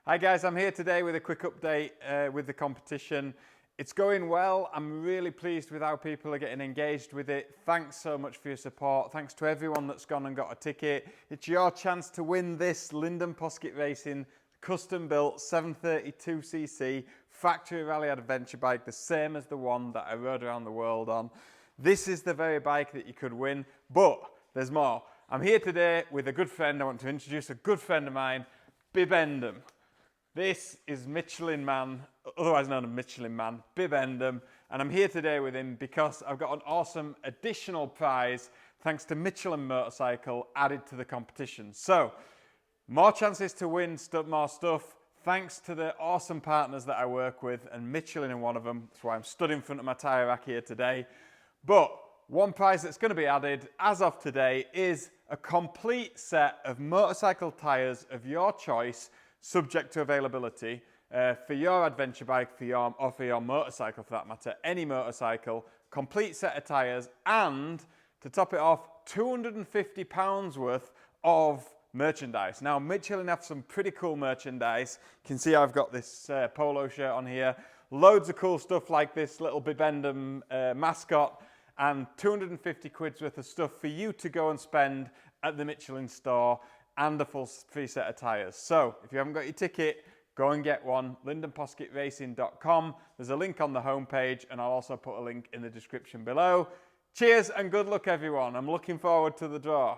Hi guys, I'm here today with a quick update with the competition. It's going well. I'm really pleased with how people are getting engaged with it. Thanks so much for your support. Thanks to everyone that's gone and got a ticket. It's your chance to win this Lyndon Poskitt Racing custom built 732cc factory rally adventure bike, the same as the one that I rode around the world on. This is the very bike that you could win, but there's more. I'm here today with a good friend. I want to introduce a good friend of mine, Bib Endham. This is Michelin Man, otherwise known as Michelin Man, Bib Endham, and I'm here today with him because I've got an awesome additional prize thanks to Michelin Motorcycle added to the competition. So, more chances to win more stuff thanks to the awesome partners that I work with, and Michelin are one of them. That's why I'm stood in front of my tyre rack here today. But one prize that's going to be added as of today is a complete set of motorcycle tyres of your choice, subject to availability, for your adventure bike, or for your motorcycle for that matter, any motorcycle, complete set of tyres, and to top it off, £250 worth of merchandise. Now, Michelin have some pretty cool merchandise. You can see I've got this polo shirt on here, loads of cool stuff like this little Bib Endham mascot, and 250 quid's worth of stuff for you to go and spend at the Michelin store, and a full free set of tyres. So, if you haven't got your ticket, go and get one, lyndonposkittracing.com. There's a link on the homepage, and I'll also put a link in the description below. Cheers and good luck, everyone. I'm looking forward to the draw.